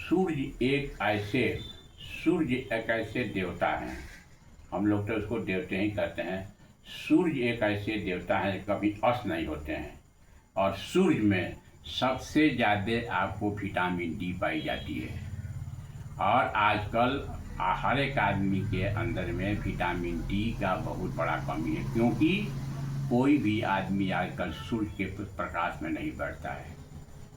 सूर्य एक ऐसे देवता हैं, हम लोग तो उसको देवते ही कहते हैं। सूर्य एक ऐसे देवता हैं कभी अस्त नहीं होते हैं, और सूर्य में सबसे ज़्यादा आपको विटामिन डी पाई जाती है। और आजकल हर एक आदमी के अंदर में विटामिन डी का बहुत बड़ा कमी है, क्योंकि कोई भी आदमी आजकल सूर्य के प्रकाश में नहीं बैठता है।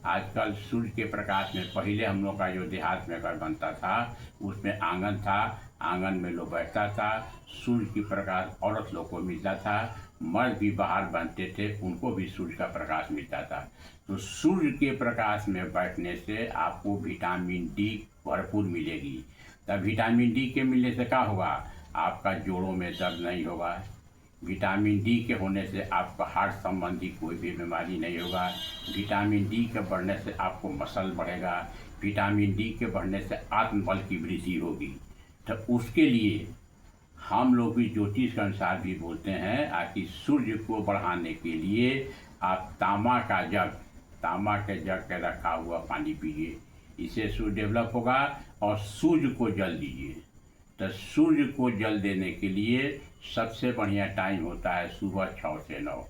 आजकल सूर्य के प्रकाश में, पहले हम लोग का जो देहात में घर बनता था उसमें आंगन था, आंगन में लोग बैठता था, सूर्य की प्रकाश औरत लोग को मिलता था, मर्द भी बाहर बनते थे, उनको भी सूर्य का प्रकाश मिलता था। तो सूर्य के प्रकाश में बैठने से आपको विटामिन डी भरपूर मिलेगी। तब विटामिन डी के मिलने से क्या होगा, आपका जोड़ों में दर्द नहीं होगा। विटामिन डी के होने से आपका हार्ट संबंधी कोई भी बीमारी नहीं होगा। विटामिन डी के बढ़ने से आपको मसल बढ़ेगा। विटामिन डी के बढ़ने से आत्मबल की वृद्धि होगी। तो उसके लिए हम लोग भी ज्योतिष के अनुसार भी बोलते हैं कि सूर्य को बढ़ाने के लिए आप तांबा के जग के रखा हुआ पानी पीजिए, इससे सूर्य डेवलप होगा। और सूर्य को जल दीजिए। तो सूर्य को जल देने के लिए सबसे बढ़िया टाइम होता है सुबह 6 से 9।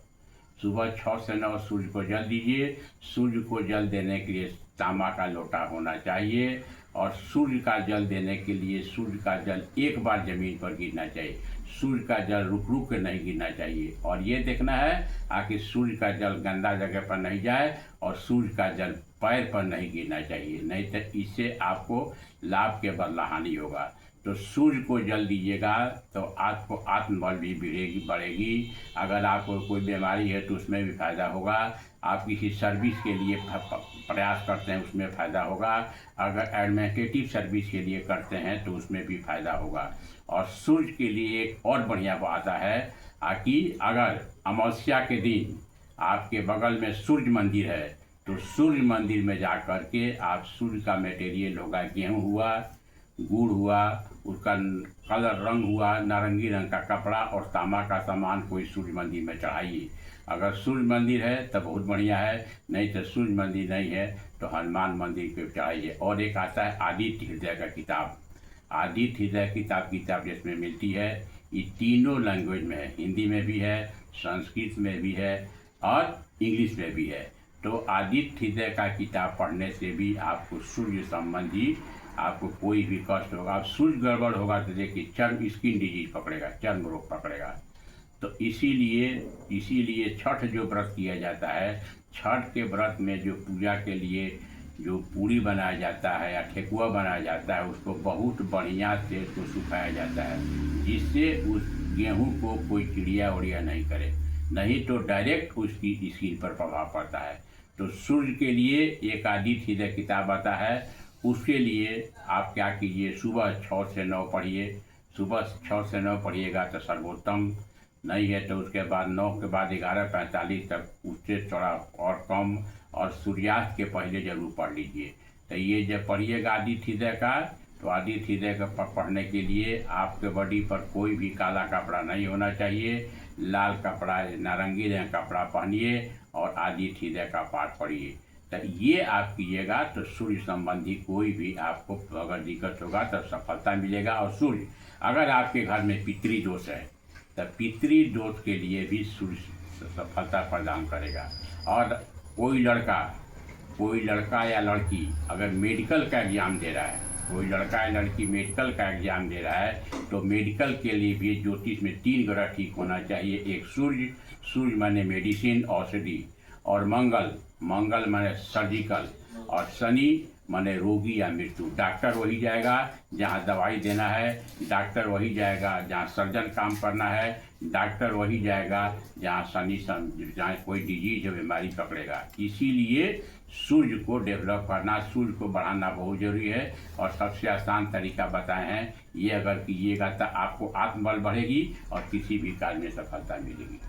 सुबह 6 से 9 सूर्य को जल दीजिए। सूर्य को जल देने के लिए तांबा का लोटा होना चाहिए, और सूर्य का जल देने के लिए सूर्य का जल एक बार जमीन पर गिरना चाहिए। सूर्य का जल रुक रुक के नहीं गिरना चाहिए, और ये देखना है कि सूर्य का जल गंदा जगह पर नहीं जाए और सूर्य का जल पैर पर नहीं गिरना चाहिए, नहीं तो इससे आपको लाभ के बदला हानि होगा। तो सूर्य को जल दीजिएगा तो आपको आत्मबल भी बढ़ेगी। अगर आपको कोई बीमारी है तो उसमें भी फायदा होगा। आप किसी सर्विस के लिए प्रयास करते हैं उसमें फ़ायदा होगा। अगर एडमिनिस्ट्रेटिव सर्विस के लिए करते हैं तो उसमें भी फ़ायदा होगा। और सूर्य के लिए एक और बढ़िया बात है कि अगर अमावस्या के दिन आपके बगल में सूर्य मंदिर है तो सूर्य मंदिर में जा कर के आप सूर्य का मटेरियल होगा, गेहूँ हुआ, गुड़ हुआ, उसका कलर रंग हुआ, नारंगी रंग का कपड़ा और तांबा का सामान कोई सूर्य मंदिर में चढ़ाइए। अगर सूर्य मंदिर है तो बहुत बढ़िया है, नहीं तो सूर्य मंदिर नहीं है तो हनुमान मंदिर पे चढ़ाइए। और एक आता है आदित्य हृदय का किताब। आदित्य हृदय किताब जिसमें मिलती है, ये तीनों लैंग्वेज में है, हिंदी में भी है, संस्कृत में भी है और इंग्लिश में भी है। तो आदित्य हृदय का किताब पढ़ने से भी आपको सूर्य संबंधी आपको कोई भी कष्ट होगा, आप सूर्य गड़बड़ होगा तो देखिए चर्म स्किन डिजीज पकड़ेगा, चर्म रोग पकड़ेगा। तो इसीलिए छठ जो व्रत किया जाता है, छठ के व्रत में जो पूजा के लिए जो पूरी बनाया जाता है या ठेकुआ बनाया जाता है, उसको बहुत बढ़िया से उसको सुखाया जाता है, जिससे उस गेहूँ को कोई चिड़िया उड़िया नहीं करे, नहीं तो डायरेक्ट उसकी स्किन पर प्रभाव पड़ता है। तो सूर्य के लिए एक आदित्य हृदय किताब आता है, उसके लिए आप क्या कीजिए, सुबह 6 से 9 पढ़िए। सुबह 6 से 9 पढ़िएगा तो सर्वोत्तम, नहीं है तो उसके बाद 9 के बाद 11:45 तक, उससे थोड़ा और कम, और सूर्यास्त के पहले जरूर पढ़ लीजिए। तो ये जब पढ़िएगा आदित्य हृदय का, तो आदित्य हृदय का पढ़ने के लिए आपके बॉडी पर कोई भी काला कपड़ा नहीं होना चाहिए, लाल कपड़ा, नारंगी रंग कपड़ा पहनिए और आदित्य हृदय का पाठ पढ़िए। तो ये आप कीजिएगा तो सूर्य संबंधी कोई भी आपको अगर दिक्कत होगा तो सफलता मिलेगा। और सूर्य, अगर आपके घर में पितृ दोष है तो पितृ दोष के लिए भी सूर्य सफलता प्रदान करेगा। और कोई लड़का या लड़की अगर मेडिकल का एग्जाम दे रहा है, कोई लड़का या लड़की मेडिकल का एग्जाम दे रहा है, तो मेडिकल के लिए भी ज्योतिष में 3 ग्रह ठीक होना चाहिए। एक सूर्य माने मेडिसिन, औषधि, और मंगल माने सर्जिकल, और शनि माने रोगी या मृत्यु। डॉक्टर वही जाएगा जहाँ दवाई देना है, डॉक्टर वही जाएगा जहाँ सर्जन काम करना है, डॉक्टर वही जाएगा जहाँ जहाँ कोई डिजीज या बीमारी पकड़ेगा। इसीलिए सूर्य को डेवलप करना, सूर्य को बढ़ाना बहुत जरूरी है। और सबसे आसान तरीका बताए हैं, ये अगर कीजिएगा तो आपको आत्मबल बढ़ेगी और किसी भी कार्य में सफलता मिलेगी।